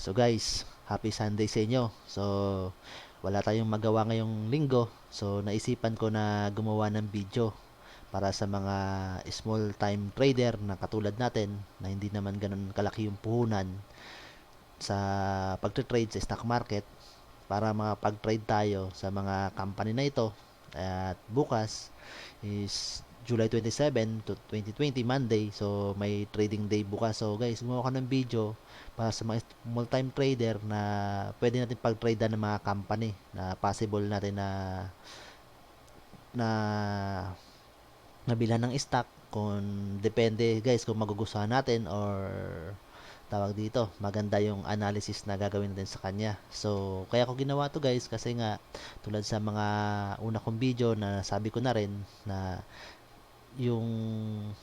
So guys, happy Sunday sa inyo. So wala tayong magawa ngayong linggo. So naisipan ko na gumawa ng video para sa mga small time trader na katulad natin na hindi naman ganun kalaki yung puhunan sa pagte-trade sa stock market para makapag-trade tayo sa mga company na ito. At bukas is July 27 to 2020 Monday. So may trading day bukas. So guys, gumawa ko ng video para sa mga small-time trader na pwede natin pag-trade ng mga company na possible natin na na nabilhan ng stock kung depende guys kung magugustuhan natin or tawag dito, maganda yung analysis na gagawin natin sa kanya. So, kaya ko ginawa to guys kasi nga tulad sa mga una kong video na sabi ko na rin na yung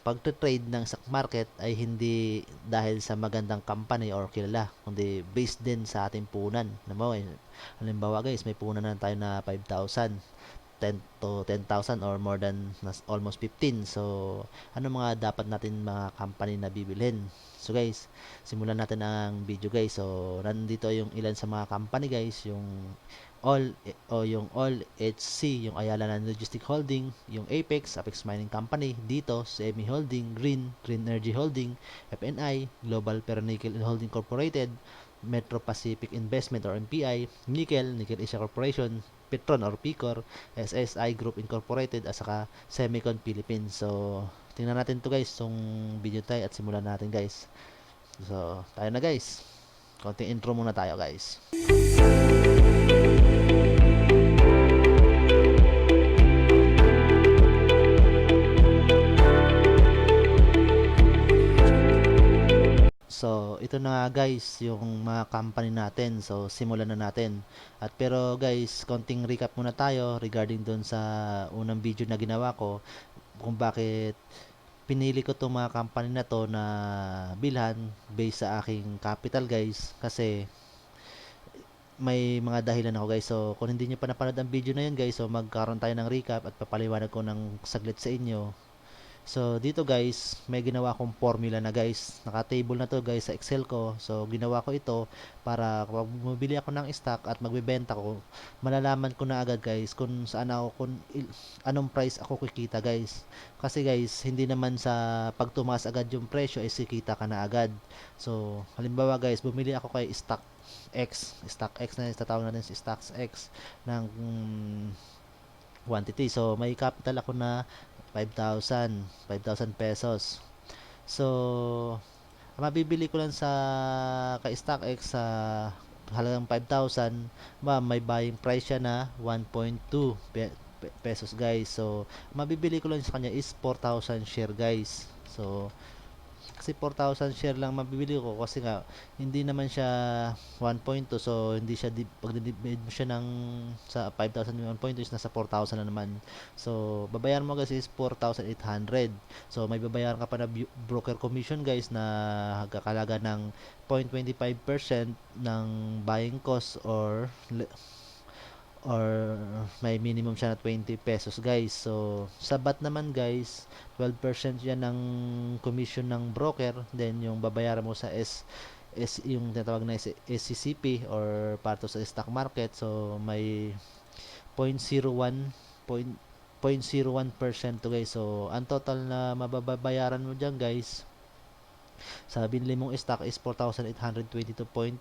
pagte-trade ng stock market ay hindi dahil sa magandang company or kilala, kundi based din sa ating punan. Halimbawa guys, may punan na tayo na 5,000, 10 to 10,000 or more than almost 15. So, ano mga dapat natin mga company na bibilhin? So guys, simulan natin ang video guys. So, nandito yung ilan sa mga company guys, yung HC, yung Ayala Logistic Holding, yung Apex Mining Company, dito Semi Holding, Green Energy Holding, FNI, Global Ferronickel Holding Incorporated, Metro Pacific Investment or MPI, Nickel Asia Corporation, Petron or Picor, SSI Group Incorporated, at saka Semicon Philippines. So, tingnan natin to guys, yung video tayo at simulan natin guys. So, tayo na guys. Konting intro muna tayo guys. So, ito na guys, yung mga company natin. So, simulan na natin. Pero guys, konting recap muna tayo regarding doon sa unang video na ginawa ko kung bakit pinili ko itong mga company na to na bilhan based sa aking capital guys. Kasi may mga dahilan ako guys. So, kung hindi nyo pa napanood ang video na yun guys, so magkaroon tayo ng recap at papaliwanag ko ng saglit sa inyo. So, dito guys, may ginawa akong formula na guys. Naka-table na to guys sa Excel ko. So, ginawa ko ito para kapag bumibili ako ng stock at magbebenta ko, malalaman ko na agad guys kung saan ako, anong price ako kikita guys. Kasi guys, hindi naman sa pag tumaas agad yung presyo ay kikita ka na agad. So, halimbawa guys, bumili ako kay Stock X na tatawag natin si Stock X ng quantity. So, may capital ako na 5,000 pesos. So, mabibili ko lang sa kay StockX sa halagang 5,000, may buying price siya na 1.2 pesos guys. So, mabibili ko lang sa kanya is 4,000 share guys. So, kasi 4,000 share lang mabibili ko kasi nga hindi naman siya 1.2, so hindi siya pag divide mo siya ng sa 5,000 yung 1.2 is nasa 4,000 na naman. So babayaran mo kasi is 4,800. So may babayaran ka pa na broker commission guys na kakalaga ng 0.25% ng buying cost or may minimum siya na 20 pesos guys. So sa BAT naman guys, 12% yan ng commission ng broker, then yung babayaran mo sa yung tinatawag na SCCP or part sa stock market, so may 0.01 0.01% to guys. So ang total na mababayaran mo dyan guys sa binili mong stock is 4,822.88.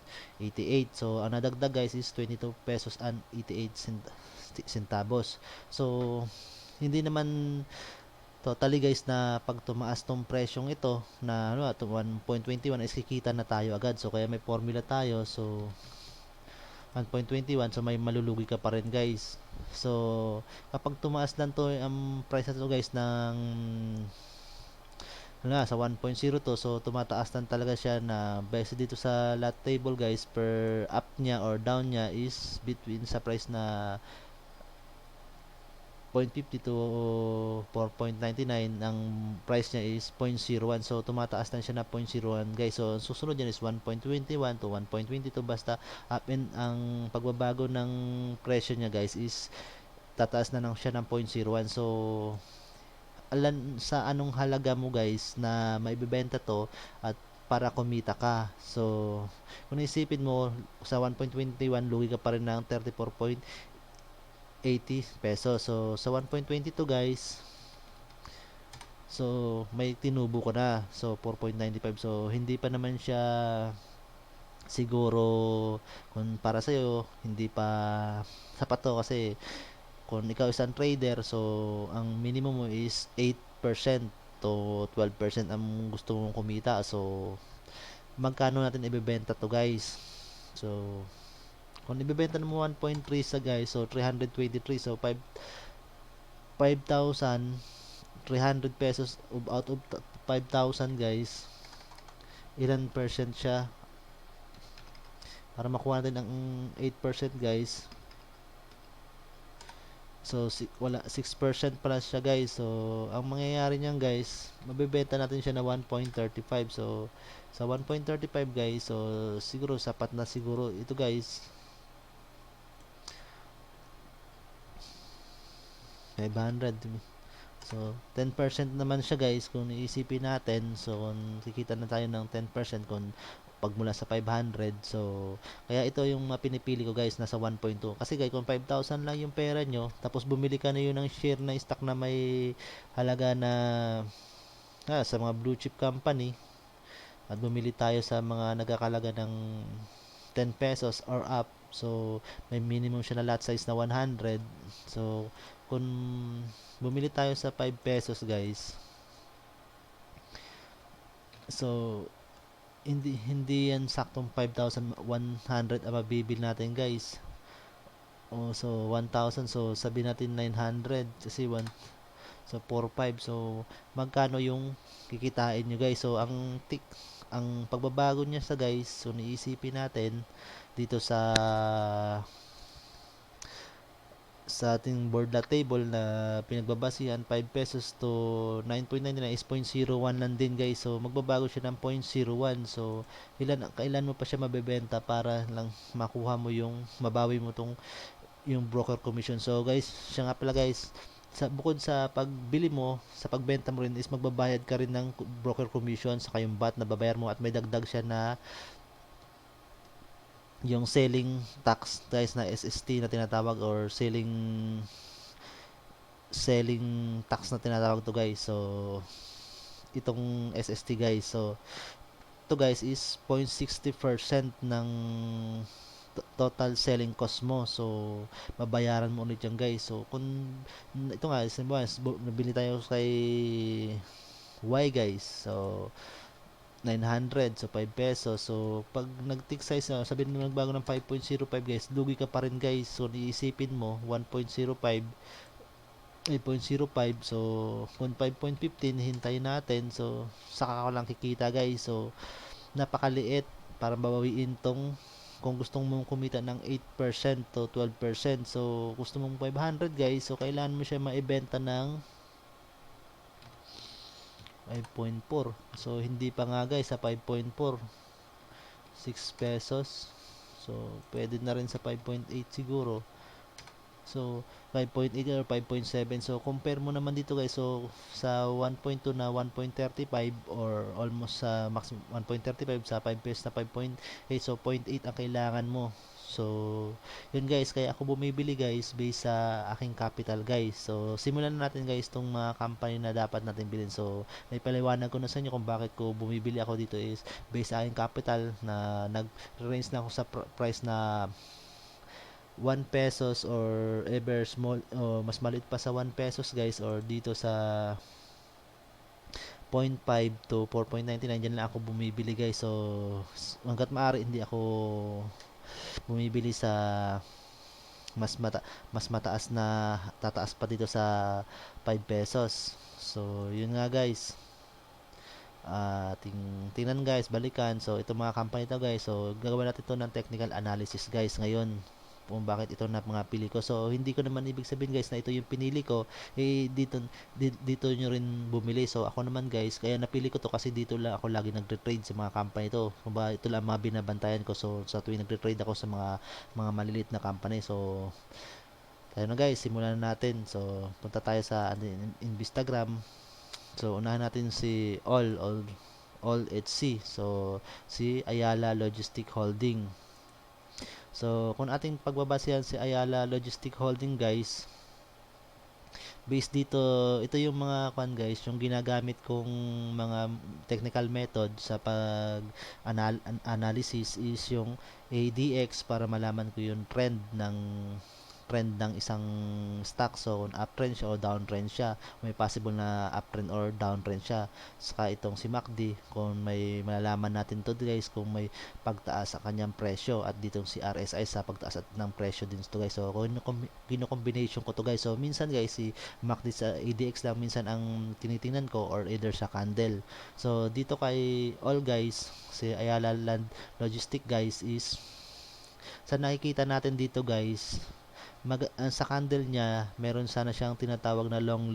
So, ang nadagdag guys is 22 pesos and 88 centavos. So, hindi naman totally guys na pag tumaas tong presyong ito na 1.21 is kikita na tayo agad. So, kaya may formula tayo. So, 1.21, so may malulugi ka pa rin guys. So, kapag tumaas lang to ang price na to guys ng sa 1.02, so tumataas lang talaga siya na base dito sa lot table guys, per up niya or down niya is between sa price na 0.50 to 4.99, ang price niya is 0.01, so tumataas lang siya na 0.01 guys. So susunod yan is 1.21 to 1.22, basta up and ang pagbabago ng presyo niya guys is tataas na lang siya ng 0.01. So sa anong halaga mo guys na maibebenta to at para kumita ka. So, kung isipin mo, sa 1.21, lugi ka pa rin ng 34.80 pesos. So, sa 1.22 guys, so, may tinubo ka na. So, 4.95. So, hindi pa naman siya siguro kung para sa'yo, hindi pa sapat to kasi kung ikaw isang trader, so ang minimum mo is 8% to 12% ang gusto mong kumita. So, magkano natin ibebenta to guys? So, kung ibebenta mo 1.3 sa guys, so 323, so 5,300 pesos out of 5,000 guys, ilan percent siya? Para makuha natin ang 8% guys, so wala 6% pala siya guys. So ang mangyayari niyan guys, mabebenta natin siya na 1.35. So sa 1.35 guys, so siguro sapat na siguro ito guys. 500. So 10% naman siya guys kung iisipin natin. So kung kikita na tayo ng 10% kung pagmula sa 500. So kaya ito yung pinipili ko guys, nasa 1.2. Kasi guys, kung 5,000 lang yung pera nyo, tapos bumili ka na yun ng share na stock na may halaga na sa mga blue chip company, at bumili tayo sa mga nagkakalaga ng 10 pesos or up, so may minimum siya na lot size na 100. So kung bumili tayo sa 5 pesos guys, so hindi yan saktong 5,100 ang mabibili natin guys. So 1,000, so sabi natin 900 kasi 1, so 4,500. So magkano yung kikitain nyo guys? So ang pagbabago niya sa guys, so niisipin natin dito sa ating board lot table na pinagbabasihan, 5 pesos to 9.99 is 0.01 lang din guys. So magbabago siya ng 0.01. So kailan mo pa siya mabebenta para lang makuha mo yung mabawi mo yung broker commission. So guys, siya nga pala guys, bukod sa pagbili mo, sa pagbenta mo rin is magbabayad ka rin ng broker commission sa yung VAT na babayar mo, at may dagdag siya na yung selling tax guys na SST na tinatawag, or selling tax na tinatawag to guys. So itong SST guys, so ito guys is 0.60% ng total selling cost mo. So babayaran mo ulit yan guys. So kung ito nga, nabili tayo kay Y guys, so 900, so 5 pesos. So pag nag-tick size, sabihin mo nagbago ng 5.05 guys, lugi ka pa rin guys. So iisipin mo 1.05, 8.05, so kung 5.15 hintayin natin, so saka ko lang kikita guys. So napakaliit para babawiin tong, kung gustong mong kumita ng 8% to 12%. So gusto mong 500 guys, so kailangan mo siya maibenta ng 5.4. So hindi pa nga guys sa 5.4, 6 pesos. So pwede na rin sa 5.8 siguro. So 5.8 or 5.7. So compare mo naman dito guys. So sa 1.2 na 1.35, or almost sa maximum 1.35 sa 5 pesos na 5.8. So 0.8 ang kailangan mo. So yun guys, kaya ako bumibili guys based sa aking capital guys. So simulan na natin guys tong mga company na dapat natin bilhin. So naipaliwanag ko na sa inyo kung bakit ko bumibili ako dito is based sa aking capital, na nag-range na ako sa price na 1 pesos or ever small, o mas maliit pa sa 1 pesos guys, or dito sa 0.5 to 4.99, dyan lang ako bumibili guys. So hanggat maaari hindi ako bumibili sa mas mataas na tataas pa dito sa 5 pesos. So yun nga guys, tingnan guys, balikan. So ito mga company to guys, so gagawin natin ito ng technical analysis guys ngayon kung bakit ito na mga pili ko. So hindi ko naman ibig sabihin guys na ito yung pinili ko, dito nyo rin bumili. So ako naman guys, kaya napili ko to kasi dito lang ako lagi nagre-trade sa mga company to. Kumbaga ito lang mga binabantayan ko. So sa tuwing nagre-trade ako sa mga maliliit na company. So tayo na guys, simulan na natin. So punta tayo sa Instagram. So unahan natin si all All HC. So si Ayala Logistic Holding. So kung ating pagbabasehan si Ayala Logistic Holding guys, based dito, ito yung mga kwan guys, yung ginagamit kong mga technical method sa analysis is yung ADX para malaman ko yung trend ng isang stock. So kung uptrend siya o downtrend siya, may possible na uptrend or downtrend siya. Saka itong si MACD, kung may malalaman natin to guys, kung may pagtaas sa kanyang presyo, at ditong si RSI sa pagtaas at ng presyo din to guys. So kung kino-combination ko to guys, so minsan guys si MACD sa ADX lang minsan ang tinitingnan ko, or either sa candle. So dito kay all guys, si Ayala Land Logistic guys is sa nakikita natin dito guys, sa candle niya, meron sana siyang tinatawag na long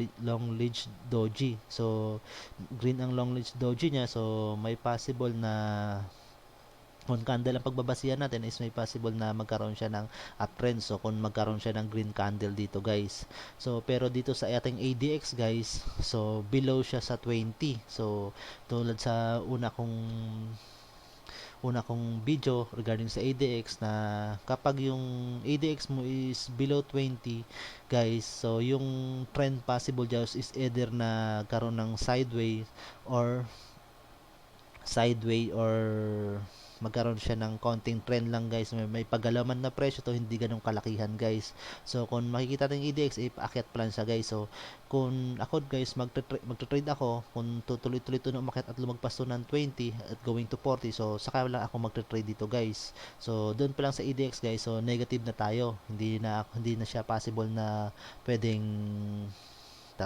ledge doji. So green ang long ledge doji niya, so may possible na kung candle ang pagbabasihan natin is may possible na magkaroon siya ng uptrend. So kung magkaroon siya ng green candle dito guys. So pero dito sa ating ADX guys, so below siya sa 20. So tulad sa una kong video regarding sa ADX, na kapag yung ADX mo is below 20 guys, so yung trend possible dyan is either na karoon ng sideways or magkaroon siya ng konting trend lang guys. May paggalaman na presyo to, hindi ganong kalakihan guys. So kung makikita ng EDX, paakyat pa lang siya guys. So kung ako guys magte-trade ako, kung tuloy-tuloy to na umakyat at lumagpas to ng 20 at going to 40, so saka lang ako magte-trade dito guys. So doon pa lang sa EDX guys, so negative na tayo, hindi na siya possible na pwedeng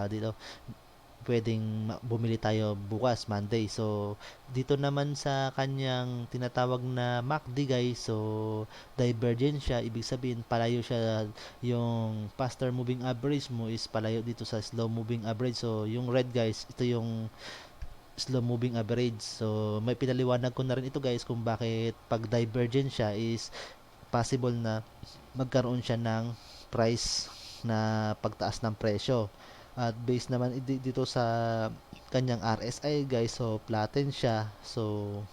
dito bumili tayo bukas Monday. So dito naman sa kanyang tinatawag na MACD guys, so divergent siya, ibig sabihin palayo siya, yung faster moving average mo is palayo dito sa slow moving average. So yung red guys, ito yung slow moving average. So may pinaliwanag ko na rin ito guys, kung bakit pag divergent siya is possible na magkaroon siya ng price na pagtaas ng presyo. At based naman dito sa kanyang RSI guys, so flatten siya. So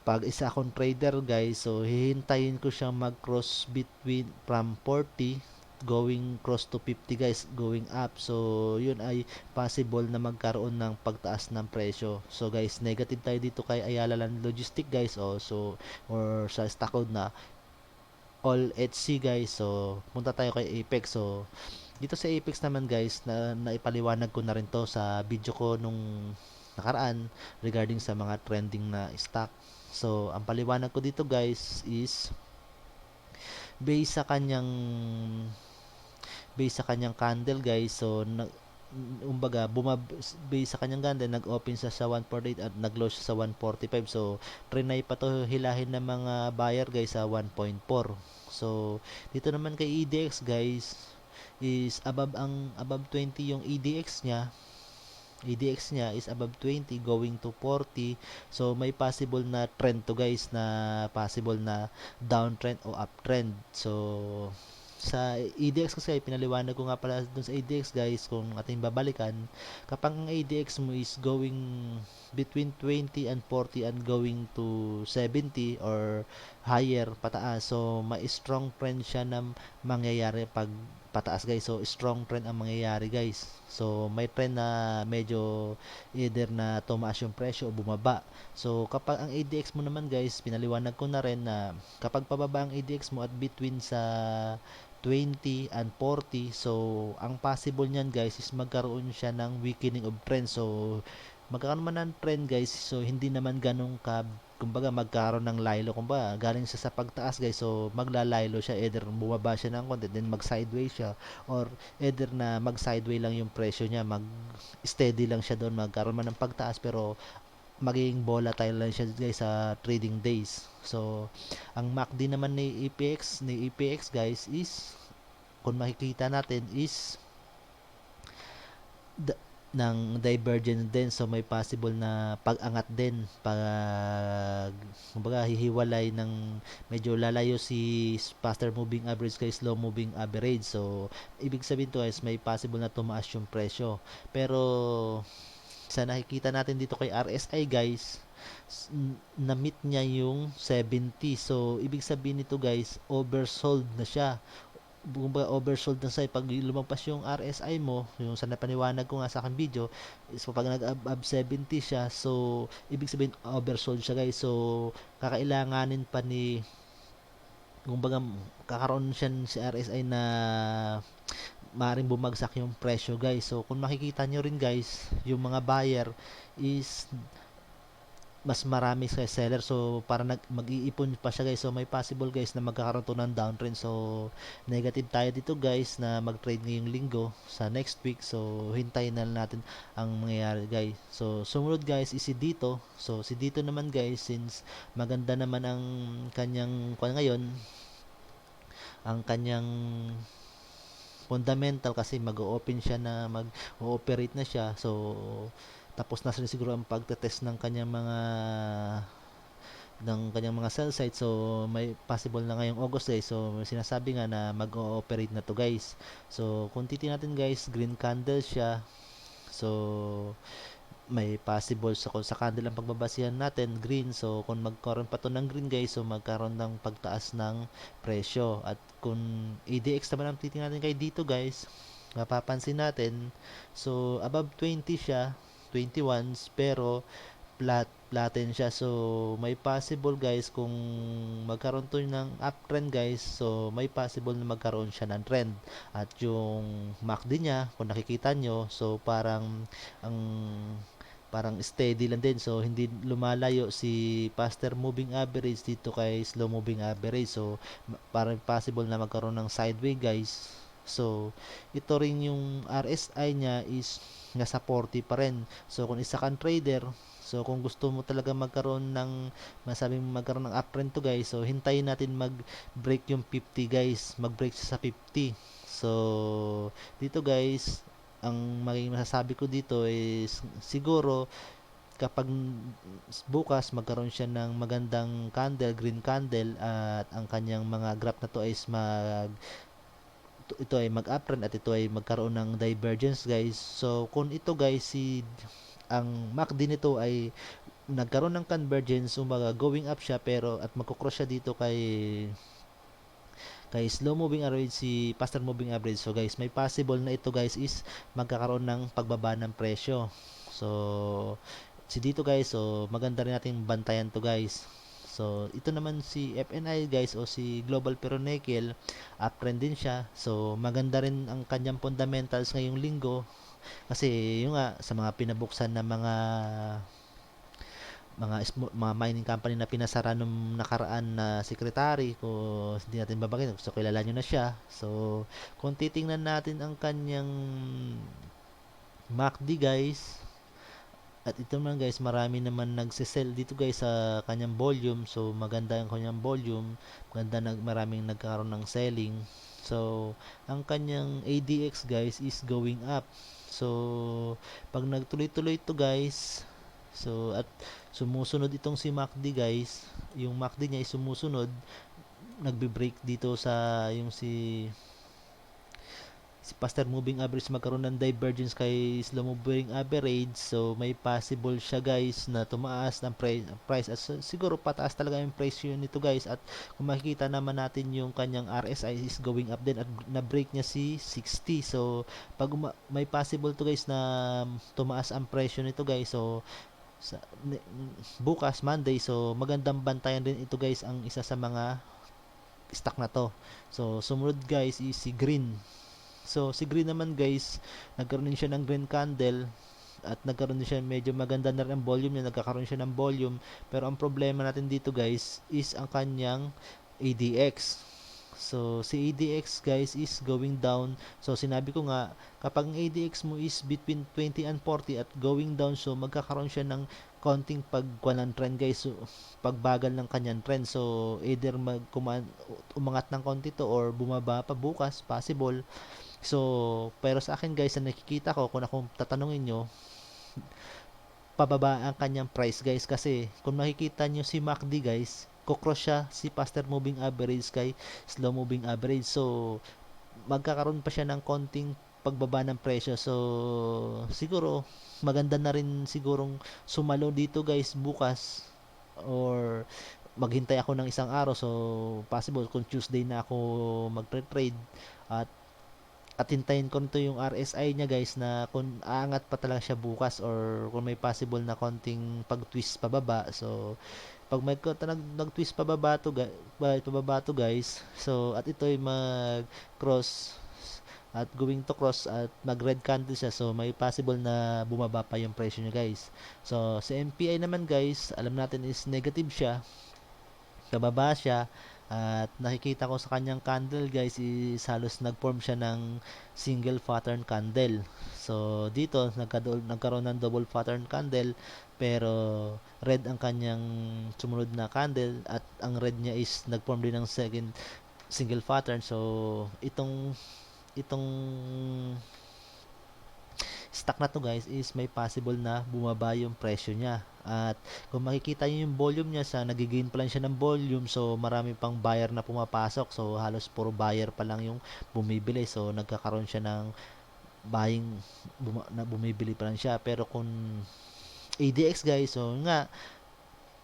pag isa akong trader guys, so hihintayin ko siyang mag-cross between from 40 going cross to 50 guys, going up. So yun ay possible na magkaroon ng pagtaas ng presyo. So guys, negative tayo dito kay Ayala Land Logistic guys, so or sa stock code na All HC guys. So punta tayo kay Apex. So dito sa Apex naman guys, na naipaliwanag ko na rin to sa video ko nung nakaraan regarding sa mga trending na stock. So ang paliwanag ko dito guys is based sa kanyang candle guys. So umbaga based sa kanyang candle, nag-open siya sa 148 at nag-close siya sa 145. So trinay pa to hilahin ng mga buyer guys sa 1.4. So dito naman kay EDX guys is above 20 yung EDX niya is above 20 going to 40. So may possible na trend to guys, na possible na downtrend o uptrend. So sa ADX kasi pinaliwanag ko nga pala dun sa ADX guys, kung ating babalikan, kapag ang ADX mo is going between 20 and 40 and going to 70 or higher pataas, so may strong trend siya na mangyayari pag pataas guys. So strong trend ang mangyayari guys. So may trend na medyo either na tumaas yung presyo o bumaba. So kapag ang ADX mo naman guys, pinaliwanag ko na rin na kapag pababa ang ADX mo at between sa 20 and 40, so ang possible niyan guys is magkaroon siya ng weakening of trend. So magkakaroon man ng trend guys, so hindi naman ganun kumbaga magkaroon ng laylo, kumbaga galing siya sa pagtaas guys, so maglalaylo siya, either bumaba siya ng konti then mag sideways siya, or either na mag sideways lang yung presyo niya, mag steady lang siya doon, magkaroon man ng pagtaas pero magiging volatile lang siya guys sa trading days. So ang MACD naman ni EPX guys is, kung makikita natin is ng divergence din. So may possible na pag-angat din, kumbaga hihiwalay ng medyo lalayo si faster moving average kay slow moving average. So ibig sabihin to guys, may possible na tumaas yung presyo. Pero sa nakikita natin dito kay RSI guys, na-meet niya yung 70. So, ibig sabihin nito guys, oversold na siya. Kumbaga oversold na siya pag lumagpas yung RSI mo, yung sa napaniwanag ko nga sa aking video, is pag nag-above 70 siya, so ibig sabihin oversold siya guys. So, kakailanganin pa ni, kumbaga kakaroon siya si RSI na maaaring bumagsak yung presyo guys. So kung makikita nyo rin guys, yung mga buyer is mas marami sa seller, so para mag-iipon pa siya guys. So may possible guys na magkakaroon to ng downtrend. So negative tayo dito guys na mag-trade ngayong linggo sa next week. So hintayin na natin ang mangyayari guys. So sumunod guys is si Dito. So si Dito naman guys, since maganda naman ang kanyang ngayon, ang kanyang fundamental, kasi mag-open siya na mag-ooperate na siya. So tapos na rin siguro ang pagte-test ng kanyang mga cell site. So may possible na ngayong August guys. So sinasabi nga na mag-ooperate na to guys. So kung titingnan natin guys, green candle siya. So may possible sa candle ang pagbabasihan natin, green. So kung magkaroon pa to ng green guys, so magkaroon ng pagtaas ng presyo. At kung ADX naman ang titingnan natin kay dito guys, mapapansin natin, so above 20 siya, 21s, pero flatten siya. So may possible guys, kung magkaroon to ng uptrend guys, so may possible na magkaroon siya ng trend. At yung MACD niya, kung nakikita nyo, so parang steady lang din. So hindi lumalayo si faster moving average dito kay slow moving average. So parang possible na magkaroon ng sideways guys. So ito rin yung RSI niya is nasa 40 pa rin. So kung isa kang trader, so kung gusto mo talaga magkaroon ng, masabing magkaroon ng uptrend to guys, so hintayin natin mag-break yung 50 guys. Mag-break siya sa 50. So dito guys, ang maging masasabi ko dito is siguro kapag bukas magkaroon siya ng magandang candle, green candle, at ang kanyang mga graph na to is ito ay mag-uptrend, at ito ay magkaroon ng divergence guys. So kung ito guys, ang MACD nito ay nagkaroon ng convergence, umaga going up siya, pero at magkocross siya dito kay slow moving average, si faster moving average. So guys, may possible na ito guys is magkakaroon ng pagbaba ng presyo. So si dito guys, so maganda rin nating bantayan to guys. So ito naman si FNI guys, o si Global Ferronickel, uptrend din siya. So maganda rin ang kanyang fundamentals ngayong linggo, kasi yung nga sa mga pinabuksan na mga mining company na pinasara nung nakaraan na secretary, ko hindi natin babanggitin, so kilala nyo na siya. So kung titingnan natin ang kanyang MACD guys, at ito naman guys, marami naman nagsisell dito guys sa kanyang volume. So maganda ang kanyang volume, maraming nagkaroon ng selling. So ang kanyang ADX guys is going up. So pag nagtuloy-tuloy to guys, so at sumusunod itong si MACD guys, yung MACD niya ay sumusunod, nagbe-break dito sa yung si faster moving average, magkaroon ng divergence kay slow moving average. So may possible siya guys na tumaas ng price, at siguro pataas talaga yung price yun nito guys. At kung makikita naman natin yung kanyang RSI is going up din, at na-break niya si 60. So pag may possible to guys na tumaas ang presyo nito guys. So bukas Monday, so magandang bantayan din ito guys, ang isa sa mga stock na to. So sumunod guys is si green. So si green naman guys, nagkaroon din siya ng green candle, at nagkaroon din siya, medyo maganda na rin ang volume niya, nagkakaroon siya ng volume. Pero ang problema natin dito guys is ang kanyang ADX. So si ADX guys is going down. So sinabi ko nga, kapag ang ADX mo is between 20 and 40 at going down, so magkakaroon siya ng konting pagkuha ng trend guys. So pagbagal ng kanyang trend, so either umangat ng konti to, or bumaba pa bukas, possible. So pero sa akin guys, na nakikita ko, kung akong tatanungin nyo, pababa ang kanyang price guys. Kasi kung makikita nyo si MACD guys, kukross siya si faster moving average kay slow moving average. So magkakaroon pa siya ng konting pagbaba ng presyo. So siguro maganda na rin sigurong sumalo dito guys bukas, or maghintay ako ng isang araw. So possible kung Tuesday na ako magtre-trade, at hintayin ko nito yung RSI niya guys, na kung aangat pa talaga siya bukas, or kung may possible na konting pag-twist pababa. So pag may nag-twist pababa to guys, so at ito'y mag-cross at going to cross at mag-red candle siya, so may possible na bumaba pa yung presyo niya guys. So sa MPI naman guys, alam natin is negative siya, bababa siya, at nakikita ko sa kanyang candle guys is halos nag-form siya ng single pattern candle. So dito nagkaroon ng double pattern candle, pero red ang kanyang sumunod na candle, at ang red niya is nag-form din ng second single pattern. So itong stock na to guys is may possible na bumaba yung presyo niya. At kung makikita niyo yung volume niya, sa nagigain pa lang siya ng volume, so marami pang buyer na pumapasok, so halos puro buyer pa lang yung bumibili, so nagkakaroon siya ng buying, na bumibili pa lang siya. Pero kung ADX guys, so nga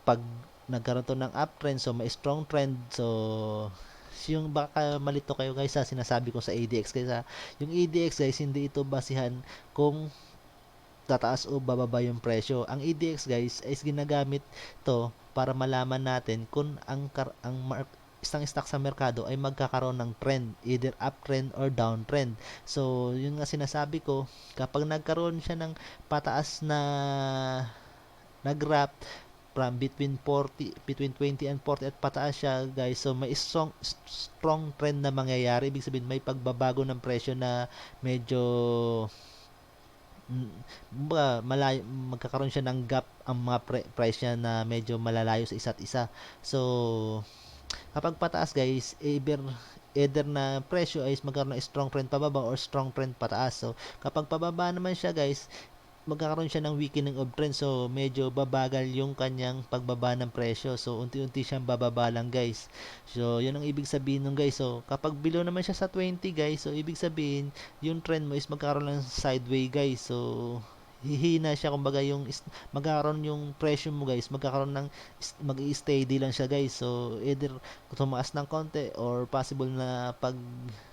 pag nagkaroon to ng uptrend, so may strong trend, so yung baka malito kayo guys sa sinasabi ko sa ADX, kaysa yung ADX guys, hindi ito basihan kung tataas o bababa yung presyo. Ang ADX guys is ginagamit to para malaman natin kung isang stock sa merkado ay magkakaroon ng trend, either uptrend or downtrend. So yun nga sinasabi ko, kapag nagkaroon siya ng pataas na graph from between 20 and 40 at pataas siya guys, so may strong trend na mangyayari. Ibig sabihin may pagbabago ng presyo na medyo malayo, magkakaroon siya ng gap ang mga price niya na medyo malalayo sa isa't isa. So kapag pataas guys, either na presyo ay magkaroon ng strong trend pababa or strong trend pataas. So kapag pababa naman siya guys, magkakaroon siya ng weakening of trend, so medyo babagal yung kanyang pagbaba ng presyo. So unti-unti siyang bababa lang guys. So yun ang ibig sabihin nung guys. So kapag below naman siya sa 20 guys, so ibig sabihin yung trend mo is magkakaroon ng sideway guys. So hihina siya, kumbaga magkakaroon yung presyo mo guys, magkakaroon ng mag-i-steady lang siya guys. So either tumaas ng konti, or possible na pag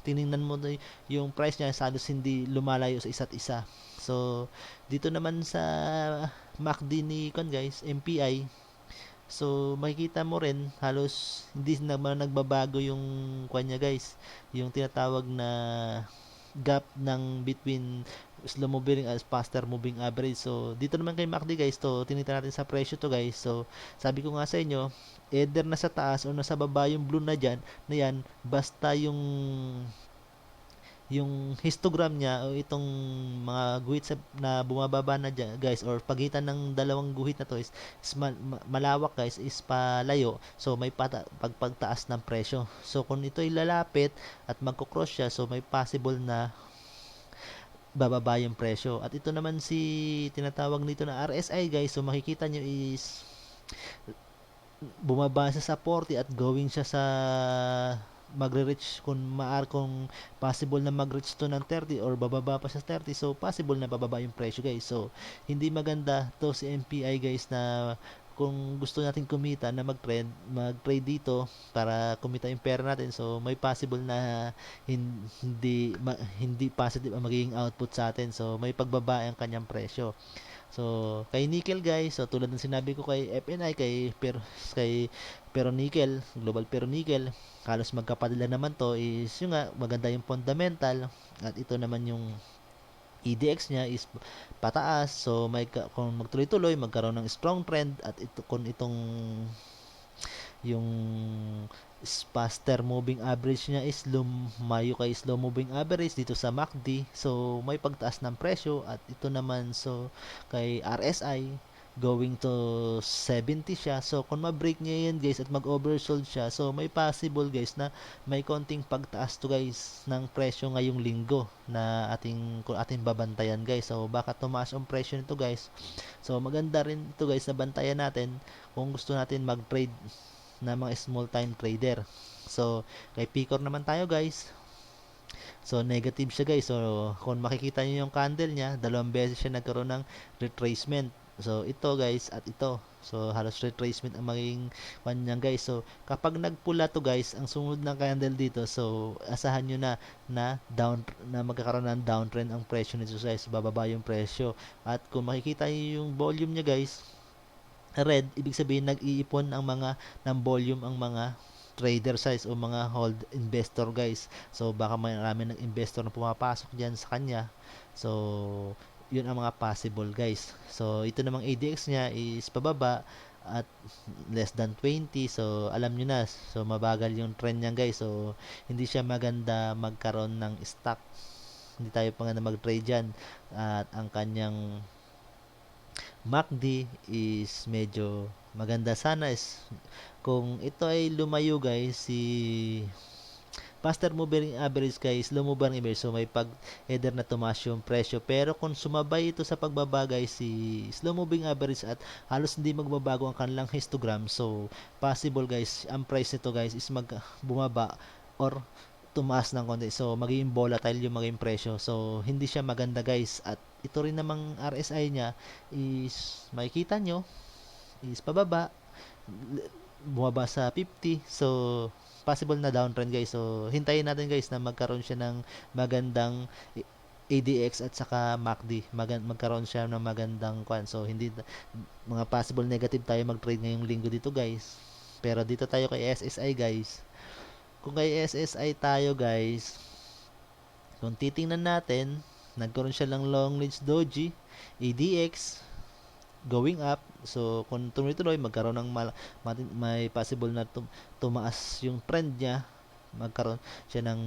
tiningnan mo yung price niya, halos hindi lumalayo sa isa't isa. So dito naman sa MACD ni guys, MPI, so makikita mo rin halos hindi naman nagbabago yung kanya guys, yung tinatawag na gap ng between slow moving as faster moving average. So dito naman kay MACD guys, to tinitingnan natin sa presyo to guys. So sabi ko nga sa inyo, either nasa taas o nasa baba yung blue na yan, basta yung histogram niya o itong mga guhit na bumababa na dyan, guys, or pagitan ng dalawang guhit na to is malawak guys, is palayo, so may pagtaas ng presyo. So kung ito ay lalapit at magko-cross siya, so may possible na bababa yung presyo. At ito naman si tinatawag nito na RSI guys, so makikita nyo is bumaba siya sa 40 at going siya sa magre-reach, kung possible na mag-reach to ng 30 or bababa pa sa 30, so possible na bababa yung presyo guys. So hindi maganda to si MPI guys, na kung gusto natin kumita na mag-trade dito para kumita yung pera natin, so may possible na hindi positive ang magiging output sa atin, so may pagbaba ang kanyang presyo. So kay nickel guys, so tulad ng sinabi ko kay FNI, kay Pero Nickel, Global Pero Nickel, halos magkapadala naman to, is yung nga maganda yung fundamental, at ito naman yung EDX niya is pataas. So kung magtuloy-tuloy, magkaroon ng strong trend, at kung itong yung faster moving average niya is lumayo kay slow moving average dito sa MACD, so may pagtaas ng presyo. At ito naman, so kay RSI, going to 70 siya. So kung ma-break niya yan guys at mag-oversold siya, so may possible guys na may konting pagtaas to guys ng presyo ngayong linggo na ating babantayan guys. So baka tumaas ang presyo nito guys. So maganda rin ito guys na bantayan natin kung gusto natin mag-trade na mga small time trader. So kay Picor naman tayo guys. So negative siya guys. So kung makikita niyo yung candle niya, dalawang beses siya nagkaroon ng retracement. So ito guys at ito. So halos retracement ang magiging kanya guys. So kapag nagpula to guys, ang sunod ng candle dito, so asahan nyo na magkakaroon ng downtrend ang presyo nito guys. Bababa yung presyo. At kung makikita niyo yung volume niya guys, red, ibig sabihin nag-iipon ang mga ng volume ang mga trader size o mga hold investor guys. So baka marami ng investor na pumapasok diyan sa kanya. So yun ang mga possible guys. So ito namang ADX niya is pababa at less than 20. So alam niyo na, so mabagal yung trend niya guys. So hindi siya maganda magkaroon ng stock. Hindi tayo maganda mag-trade diyan. At ang kanyang MACD is medyo maganda sana is kung ito ay lumayo guys, si faster moving average guys, slow moving average, so may pag either na tumaas yung presyo, pero kung sumabay ito sa pagbaba guys, si slow moving average at halos hindi magbabago ang kanilang histogram, so possible guys ang price nito guys is bumaba or tumaas ng konti. So, magiging volatile yung magiging presyo. So, hindi siya maganda guys. At ito rin namang RSI niya is makikita nyo is pababa. Bumaba sa 50. So, possible na downtrend guys. So, hintayin natin guys na magkaroon siya ng magandang ADX at saka MACD. Magkaroon siya ng magandang kwan. So, hindi mga possible negative tayo mag-trade ngayong linggo dito guys. Pero dito tayo kay SSI guys. Kung kay SSI tayo guys, kung titingnan natin, nagkaroon siya ng long range doji, ADX, going up. So, kung tuloy-tuloy, magkaroon ng may possible na tumaas yung trend niya. Magkaroon siya ng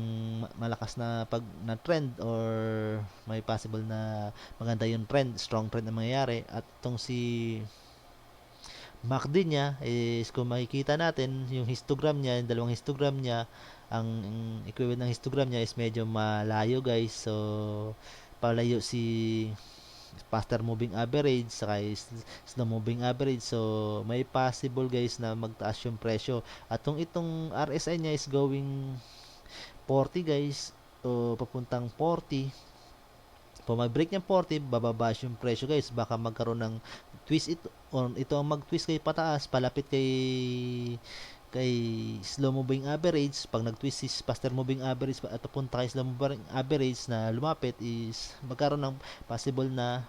malakas na na trend or may possible na maganda yung trend, strong trend na mangyayari. At itong si MACD niya is kung makikita natin yung histogram niya, yung dalawang histogram niya, ang equivalent ng histogram niya is medyo malayo guys. So palayo si faster moving average saka slow moving average. So may possible guys na magtaas yung presyo. At itong RSI niya is going 40 guys o papuntang 40. Kung mag-break ng 40, bababa yung presyo guys. Baka magkaroon ng twist ito ang mag-twist kay pataas, palapit kay slow moving average. Pag nag-twist is faster moving average at papunta kay slow moving average na lumapit is magkaroon ng possible na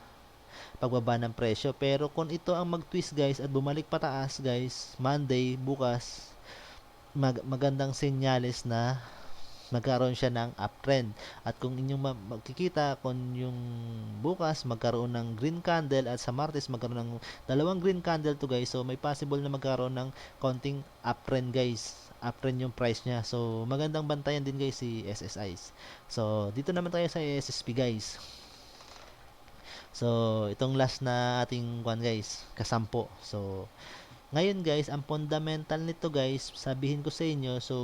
pagbaba ng presyo. Pero kung ito ang mag-twist guys at bumalik pataas guys, Monday, bukas, magandang senyales na magkaroon siya ng uptrend. At kung inyong makikita, kung yung bukas magkaroon ng green candle at sa Martes magkaroon ng dalawang green candle to guys, so may possible na magkaroon ng konting uptrend guys. Uptrend yung price niya. So magandang bantayan din guys si SSIs. So dito naman tayo sa SSP guys. So itong last na ating one guys, kasampo. So ngayon guys, ang fundamental nito guys, sabihin ko sa inyo, so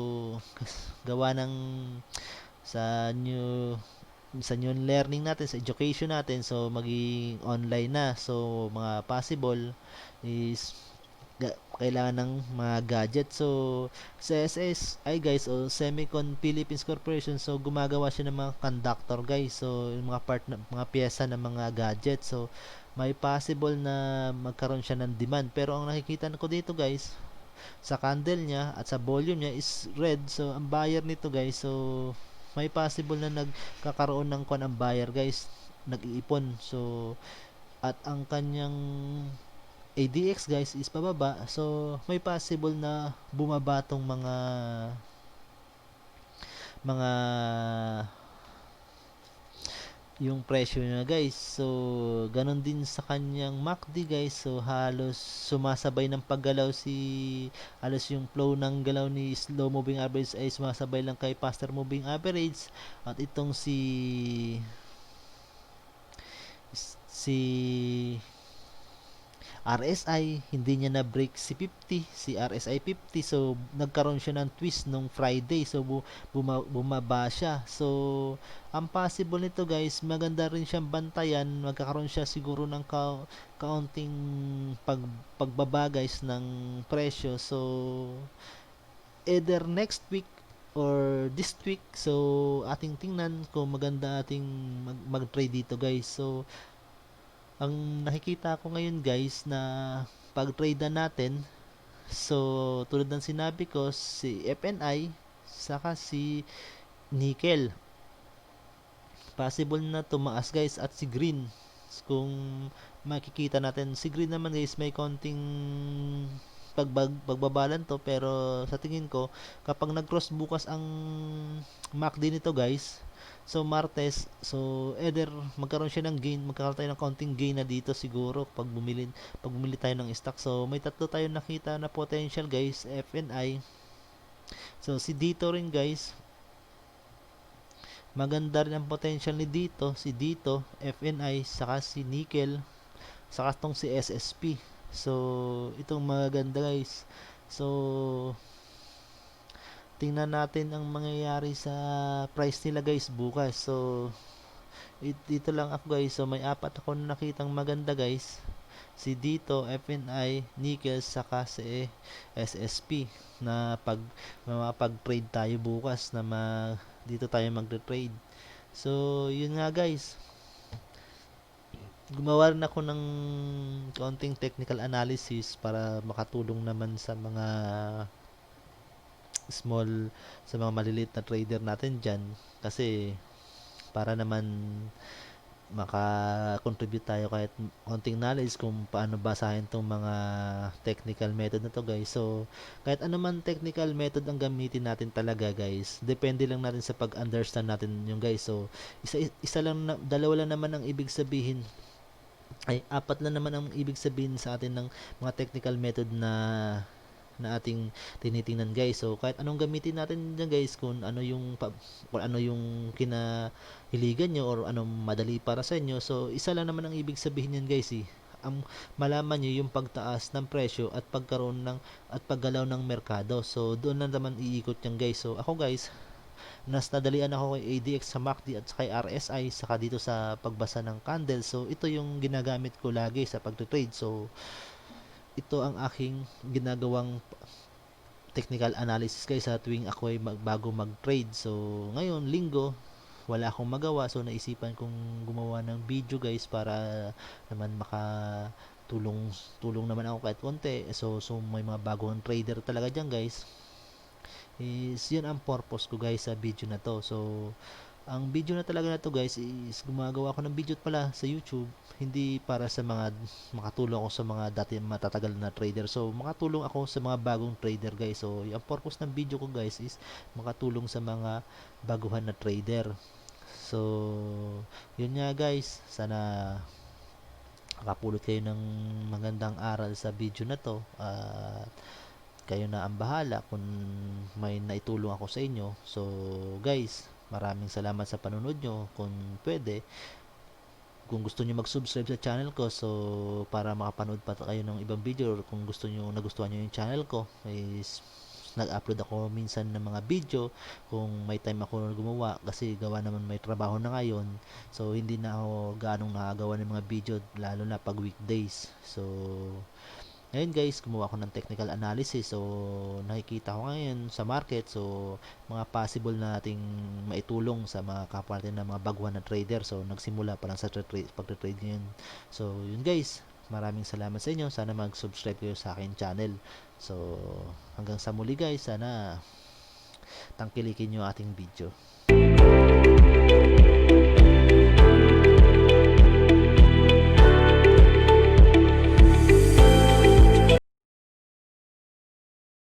gawa ng sa new learning natin, sa education natin, so maging online na. So mga possible is kailangan ng mga gadget. So sa SSI guys o Semicon Philippines Corporation, so gumagawa siya ng mga conductor guys. So yung mga part na mga piyesa ng mga gadget. So may possible na magkaroon siya ng demand. Pero ang nakikita ko dito guys, sa candle niya at sa volume niya is red. So ang buyer nito guys, so may possible na nagkakaroon ng ang buyer guys, nag-iipon. So at ang kanyang ADX guys is pababa. So may possible na bumaba tong mga yung presyo niya guys. So ganun din sa kanyang MACD guys. So halos sumasabay ng paggalaw halos yung flow ng galaw ni slow moving average ay sumasabay lang kay faster moving average. At itong si RSI, hindi niya na-break si 50, si RSI 50. So, nagkaroon siya ng twist nung Friday. So, bumaba siya. So, ang possible nito guys, maganda rin siyang bantayan. Magkakaroon siya siguro ng kaunting pagbaba guys ng presyo. So, either next week or this week. So ating tingnan kung maganda ating mag-trade dito guys. So ang nakikita ko ngayon guys na pag-trade na natin, so tulad ng sinabi ko, si FNI saka si nickel possible na tumaas guys, at si green kung makikita natin, si green naman guys may konting pagbabalan to, pero sa tingin ko kapag nag-cross bukas ang MACD nito guys, so Martes, so either magkaroon siya ng gain, magkakaroon tayo ng konting gain na dito siguro pag bumili tayo ng stock. So may tatlo tayong nakita na potential guys, FNI, so si dito rin guys, maganda rin ang potential ni dito, si dito, FNI, saka si nickel, saka tong si SSP. So itong maganda guys. So tingnan natin ang mangyayari sa price nila guys bukas. So dito lang ako guys. So may apat ako na nakitang maganda guys. Si dito, FNI, nickel, saka si SSP na mapag-trade tayo bukas, na dito tayo magte-trade. So yun nga guys, gumawa rin ako ng konting technical analysis para makatulong naman sa mga sa mga maliliit na trader natin dyan, kasi para naman maka-contribute tayo kahit konting knowledge kung paano basahin tong mga technical method na to guys. So kahit ano man technical method ang gamitin natin talaga guys, depende lang natin sa pag-understand natin yung guys. So isa lang dalawa lang naman ang ibig sabihin, apat lang naman ang ibig sabihin sa atin ng mga technical method na ating tinitingnan guys. So kahit anong gamitin natin dyan guys, kung ano yung kinahiligan nyo or anong madali para sa inyo, so isa lang naman ang ibig sabihin yan guys, ang malaman nyo yung pagtaas ng presyo at paggalaw ng merkado. So doon na naman iikot yan guys. So ako guys, nas nadalian ako kay ADX sa MACD at kay RSI, saka dito sa pagbasa ng candle. So ito yung ginagamit ko lagi sa pagte-trade. So ito ang aking ginagawang technical analysis guys sa tuwing ako ay bago mag-trade. So ngayon linggo, wala akong magawa, so naisipan kong gumawa ng video guys para naman tulong naman ako kahit konti. So may mga bagong trader talaga dyan guys, is yun ang purpose ko guys sa video na to. So ang video na talaga na to guys is gumagawa ako ng video pala sa YouTube, hindi para sa mga makatulong ako sa mga dati matatagal na trader. So makatulong ako sa mga bagong trader guys. So yung purpose ng video ko guys is makatulong sa mga baguhan na trader. So yun nga guys, sana makapulot kayo ng magandang aral sa video na to, at kayo na ang bahala kung may naitulong ako sa inyo. So guys, maraming salamat sa panunod nyo. Kung pwede, kung gusto nyo mag-subscribe sa channel ko, so para makapanood pa kayo ng ibang video, or kung nagustuhan nyo yung channel ko, is nag-upload ako minsan ng mga video kung may time ako gumawa, kasi gawa naman may trabaho na ngayon, so hindi na ako ganong nakagawa ng mga video, lalo na pag weekdays. So ngayon guys, gumawa ako ng technical analysis. So nakikita ko ngayon sa market, so mga possible na nating maitulong sa mga kapwa natin na mga baguhan na trader. So nagsimula pa lang sa pagte-trade ngayon. So yun guys, maraming salamat sa inyo. Sana mag-subscribe kayo sa akin channel. So hanggang sa muli guys, sana tangkilikin nyo ating video.